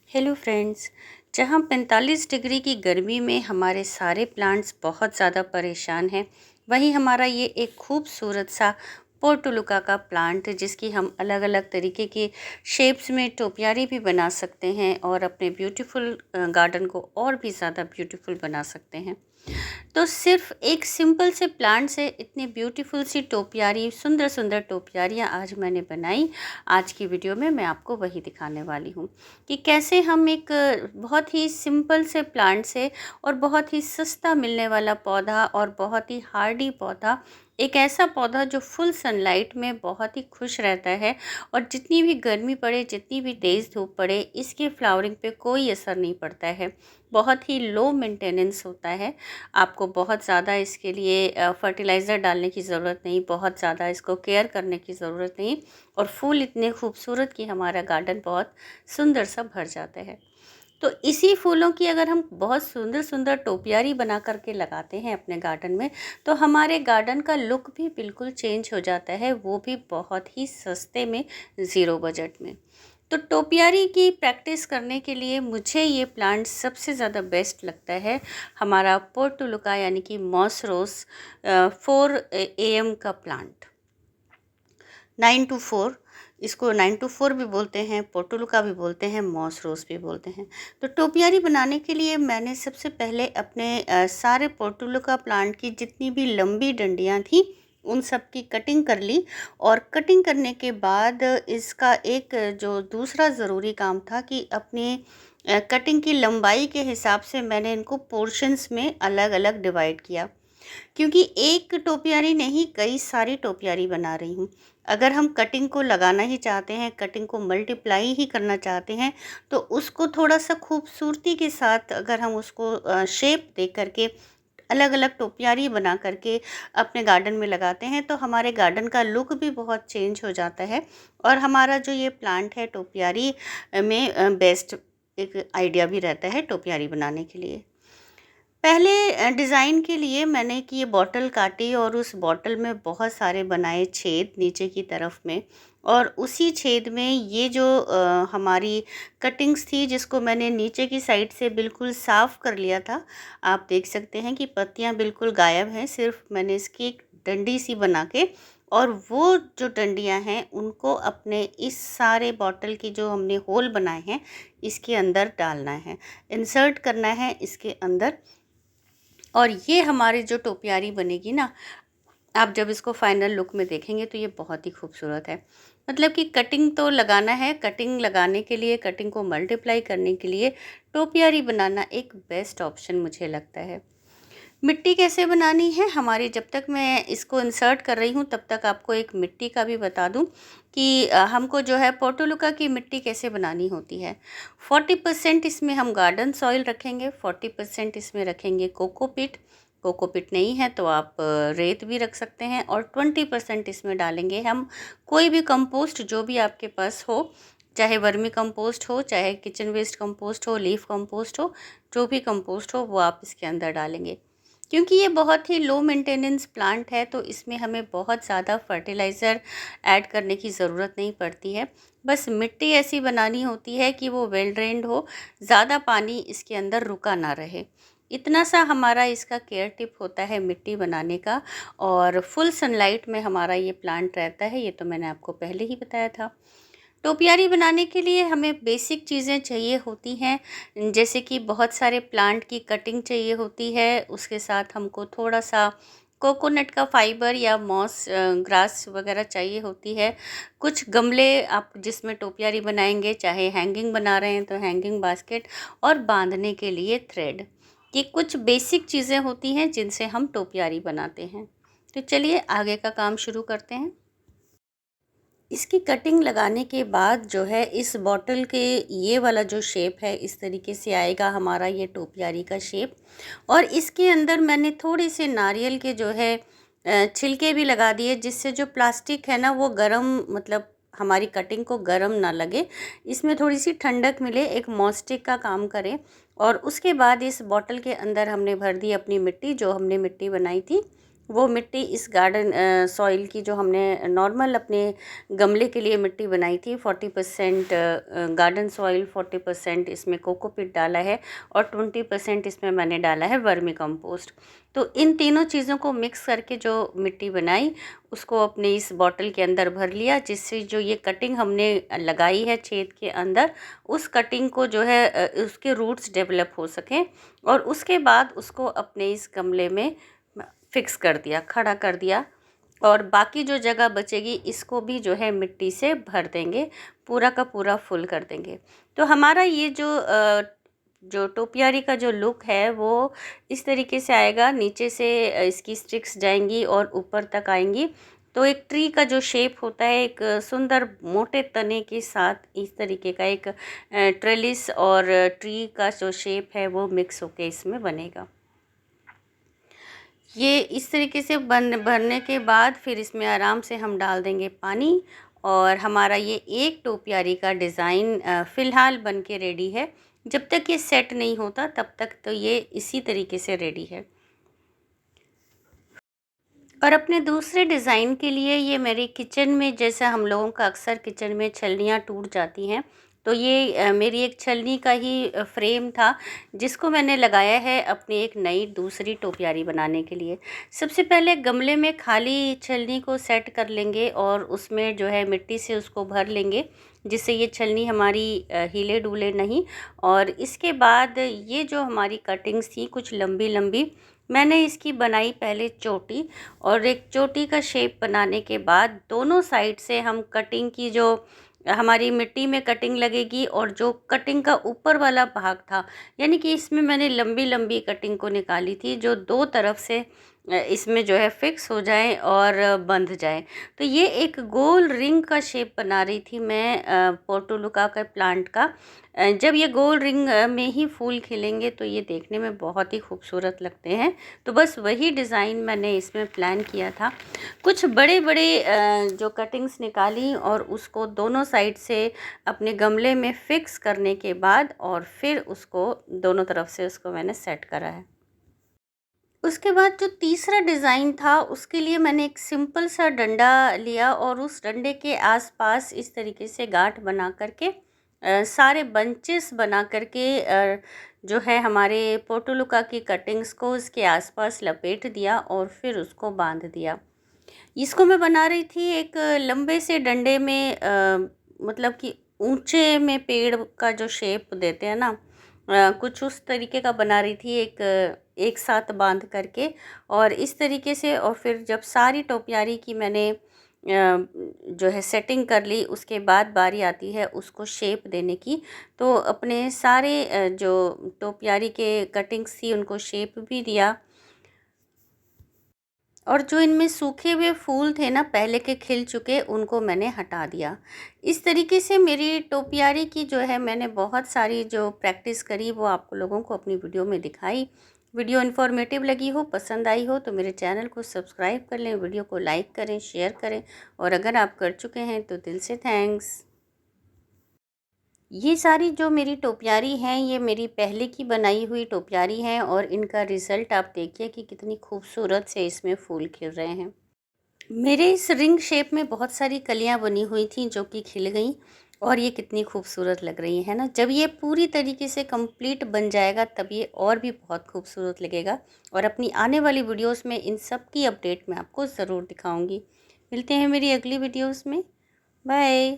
Hello friends. जहाँ 45 degree की गर्मी में हमारे सारे प्लांट्स बहुत ज़्यादा परेशान हैं, वहीं हमारा ये एक खूबसूरत सा पोर्टुलुका का प्लांट है जिसकी हम अलग अलग तरीके के शेप्स में टोपियारी भी बना सकते हैं और अपने ब्यूटीफुल गार्डन को और भी ज़्यादा ब्यूटीफुल बना सकते हैं। तो सिर्फ एक सिंपल से प्लांट से इतनी ब्यूटीफुल सी टोपियारी, सुंदर सुंदर टोपियारियाँ आज मैंने बनाई। आज की वीडियो में मैं आपको वही दिखाने वाली हूँ कि कैसे हम एक बहुत ही सिंपल से प्लांट से और बहुत ही सस्ता मिलने वाला पौधा और बहुत ही हार्डी पौधा, एक ऐसा पौधा जो फुल सनलाइट में बहुत ही खुश रहता है और जितनी भी गर्मी पड़े, जितनी भी तेज़ धूप पड़े, इसके फ्लावरिंग पे कोई असर नहीं पड़ता है। बहुत ही लो मेंटेनेंस होता है। आपको बहुत ज़्यादा इसके लिए फर्टिलाइज़र डालने की ज़रूरत नहीं, बहुत ज़्यादा इसको केयर करने की ज़रूरत नहीं और फूल इतने खूबसूरत कि हमारा गार्डन बहुत सुंदर सा भर जाता है। तो इसी फूलों की अगर हम बहुत सुंदर सुंदर टोपियारी बना करके लगाते हैं अपने गार्डन में, तो हमारे गार्डन का लुक भी बिल्कुल चेंज हो जाता है, वो भी बहुत ही सस्ते में, ज़ीरो बजट में। तो टोपियारी की प्रैक्टिस करने के लिए मुझे ये प्लांट सबसे ज़्यादा बेस्ट लगता है, हमारा पोर्टुलुका यानी कि मॉस रोज़ 4 AM का प्लांट। 9 to 4, इसको 9 to 4 भी बोलते हैं, पोर्टुलुका भी बोलते हैं, मॉस रोज़ भी बोलते हैं। तो टोपियारी बनाने के लिए मैंने सबसे पहले अपने सारे पोर्टुलुका प्लांट की जितनी भी लंबी डंडियाँ थी उन सब की कटिंग कर ली और कटिंग करने के बाद इसका एक जो दूसरा ज़रूरी काम था कि अपने कटिंग की लंबाई के हिसाब से मैंने इनको पोर्शंस में अलग अलग डिवाइड किया, क्योंकि एक टोपियारी नहीं, कई सारी टोपियारी बना रही हूँ। अगर हम कटिंग को लगाना ही चाहते हैं, कटिंग को मल्टीप्लाई ही करना चाहते हैं, तो उसको थोड़ा सा खूबसूरती के साथ अगर हम उसको शेप दे करके अलग अलग टोपियारी बना करके अपने गार्डन में लगाते हैं, तो हमारे गार्डन का लुक भी बहुत चेंज हो जाता है और हमारा जो ये प्लांट है टोपियारी में बेस्ट एक आइडिया भी रहता है टोपियारी बनाने के लिए। पहले डिज़ाइन के लिए मैंने कि ये बॉटल काटी और उस बॉटल में बहुत सारे बनाए छेद नीचे की तरफ में, और उसी छेद में ये जो हमारी कटिंग्स थी जिसको मैंने नीचे की साइड से बिल्कुल साफ़ कर लिया था। आप देख सकते हैं कि पत्तियां बिल्कुल गायब हैं, सिर्फ मैंने इसकी एक डंडी सी बना के और वो जो डंडियां हैं उनको अपने इस सारे बॉटल की जो हमने होल बनाए हैं इसके अंदर डालना है, इंसर्ट करना है इसके अंदर। और ये हमारी जो टोपियारी बनेगी ना, आप जब इसको फाइनल लुक में देखेंगे तो ये बहुत ही खूबसूरत है। मतलब कि कटिंग तो लगाना है, कटिंग लगाने के लिए, कटिंग को मल्टीप्लाई करने के लिए टोपियारी बनाना एक बेस्ट ऑप्शन मुझे लगता है। मिट्टी कैसे बनानी है हमारी, जब तक मैं इसको इंसर्ट कर रही हूँ तब तक आपको एक मिट्टी का भी बता दूँ कि हमको जो है पोर्टुलुका की मिट्टी कैसे बनानी होती है। 40% इसमें हम गार्डन सॉइल रखेंगे, 40% इसमें रखेंगे कोकोपीट। कोकोपीट नहीं है तो आप रेत भी रख सकते हैं, और 20% इसमें डालेंगे हम कोई भी कंपोस्ट जो भी आपके पास हो, चाहे वर्मी कंपोस्ट हो, चाहे किचन वेस्ट कंपोस्ट हो, लीफ कंपोस्ट हो, जो भी कंपोस्ट हो वो आप इसके अंदर डालेंगे। क्योंकि ये बहुत ही लो मेंटेनेंस प्लांट है तो इसमें हमें बहुत ज़्यादा फर्टिलाइज़र ऐड करने की ज़रूरत नहीं पड़ती है। बस मिट्टी ऐसी बनानी होती है कि वो वेल ड्रेन्ड हो, ज़्यादा पानी इसके अंदर रुका ना रहे। इतना सा हमारा इसका केयर टिप होता है मिट्टी बनाने का, और फुल सनलाइट में हमारा ये प्लांट रहता है, ये तो मैंने आपको पहले ही बताया था। टोपियारी बनाने के लिए हमें बेसिक चीज़ें चाहिए होती हैं, जैसे कि बहुत सारे प्लांट की कटिंग चाहिए होती है, उसके साथ हमको थोड़ा सा कोकोनट का फाइबर या मॉस ग्रास वगैरह चाहिए होती है। कुछ गमले आप जिसमें टोपियारी बनाएंगे, चाहे हैंगिंग बना रहे हैं तो हैंगिंग बास्केट, और बांधने के लिए थ्रेड। ये कुछ बेसिक चीज़ें होती हैं जिनसे हम टोपियारी बनाते हैं। तो चलिए आगे का काम शुरू करते हैं। इसकी कटिंग लगाने के बाद जो है इस बॉटल के ये वाला जो शेप है इस तरीके से आएगा हमारा ये टोपियारी का शेप। और इसके अंदर मैंने थोड़े से नारियल के जो है छिलके भी लगा दिए, जिससे जो प्लास्टिक है ना वो गरम, मतलब हमारी कटिंग को गरम ना लगे, इसमें थोड़ी सी ठंडक मिले, एक मॉस्टिक का काम करें। और उसके बाद इस बॉटल के अंदर हमने भर दी अपनी मिट्टी, जो हमने मिट्टी बनाई थी वो मिट्टी इस गार्डन सॉइल की जो हमने नॉर्मल अपने गमले के लिए मिट्टी बनाई थी, 40% गार्डन सॉइल, 40% इसमें कोकोपीट डाला है और 20% इसमें मैंने डाला है वर्मी कंपोस्ट। तो इन तीनों चीज़ों को मिक्स करके जो मिट्टी बनाई उसको अपने इस बॉटल के अंदर भर लिया, जिससे जो ये कटिंग हमने लगाई है छेद के अंदर, उस कटिंग को जो है उसके रूट्स डेवलप हो सकें, और उसके बाद उसको अपने इस गमले में फिक्स कर दिया, खड़ा कर दिया। और बाकी जो जगह बचेगी इसको भी जो है मिट्टी से भर देंगे, पूरा का पूरा फुल कर देंगे। तो हमारा ये जो टोपियारी का जो लुक है वो इस तरीके से आएगा। नीचे से इसकी स्टिक्स जाएंगी और ऊपर तक आएंगी, तो एक ट्री का जो शेप होता है, एक सुंदर मोटे तने के साथ इस तरीके का एक ट्रेलिस और ट्री का जो शेप है वो मिक्स होके इसमें बनेगा। ये इस तरीके से भरने के बाद फिर इसमें आराम से हम डाल देंगे पानी, और हमारा ये एक टोपियारी का डिज़ाइन फ़िलहाल बन के रेडी है। जब तक ये सेट नहीं होता तब तक तो ये इसी तरीके से रेडी है। और अपने दूसरे डिज़ाइन के लिए ये मेरे किचन में, जैसा हम लोगों का अक्सर किचन में छलनियाँ टूट जाती हैं, तो ये मेरी एक छलनी का ही फ्रेम था, जिसको मैंने लगाया है अपनी एक नई दूसरी टोपियारी बनाने के लिए। सबसे पहले गमले में खाली छलनी को सेट कर लेंगे और उसमें जो है मिट्टी से उसको भर लेंगे, जिससे ये छलनी हमारी हिले डुले नहीं। और इसके बाद ये जो हमारी कटिंग्स थी कुछ लंबी लंबी, मैंने इसकी बनाई पहले चोटी, और एक चोटी का शेप बनाने के बाद दोनों साइड से हम कटिंग की, जो हमारी मिट्टी में कटिंग लगेगी और जो कटिंग का ऊपर वाला भाग था, यानी कि इसमें मैंने लंबी लंबी कटिंग को निकाली थी जो दो तरफ से इसमें जो है फिक्स हो जाए और बंध जाए। तो ये एक गोल रिंग का शेप बना रही थी मैं पोर्टुलुका के प्लांट का। जब ये गोल रिंग में ही फूल खिलेंगे तो ये देखने में बहुत ही खूबसूरत लगते हैं। तो बस वही डिज़ाइन मैंने इसमें प्लान किया था। कुछ बड़े बड़े जो कटिंग्स निकाली और उसको दोनों साइड से अपने गमले में फिक्स करने के बाद, और फिर उसको दोनों तरफ से उसको मैंने सेट करा है। उसके बाद जो तीसरा डिज़ाइन था उसके लिए मैंने एक सिंपल सा डंडा लिया और उस डंडे के आसपास इस तरीके से गांठ बना करके सारे बंचेस बना करके जो है हमारे पोर्टुलुका की कटिंग्स को उसके आसपास लपेट दिया और फिर उसको बांध दिया। इसको मैं बना रही थी एक लंबे से डंडे में, मतलब कि ऊंचे में पेड़ का जो शेप देते हैं ना, कुछ उस तरीके का बना रही थी, एक साथ बांध करके और इस तरीके से। और फिर जब सारी टोपियारी की मैंने जो है सेटिंग कर ली, उसके बाद बारी आती है उसको शेप देने की। तो अपने सारे जो टोपियारी के कटिंग्स थी उनको शेप भी दिया, और जो इनमें सूखे हुए फूल थे ना पहले के खिल चुके, उनको मैंने हटा दिया। इस तरीके से मेरी टोपियारी की जो है मैंने बहुत सारी जो प्रैक्टिस करी वो आप लोगों को अपनी वीडियो में दिखाई। वीडियो इन्फॉर्मेटिव लगी हो, पसंद आई हो तो मेरे चैनल को सब्सक्राइब कर लें, वीडियो को लाइक करें, शेयर करें, और अगर आप कर चुके हैं तो दिल से थैंक्स। ये सारी जो मेरी टोपियारी हैं ये मेरी पहले की बनाई हुई टोपियारी हैं, और इनका रिज़ल्ट आप देखिए कि कितनी खूबसूरत से इसमें फूल खिल रहे हैं। मेरे इस रिंग शेप में बहुत सारी कलियां बनी हुई थी जो कि खिल गई, और ये कितनी खूबसूरत लग रही है ना। जब ये पूरी तरीके से कंप्लीट बन जाएगा तब ये और भी बहुत खूबसूरत लगेगा, और अपनी आने वाली वीडियोस में इन सब की अपडेट मैं आपको ज़रूर दिखाऊंगी। मिलते हैं मेरी अगली वीडियोस में। बाय।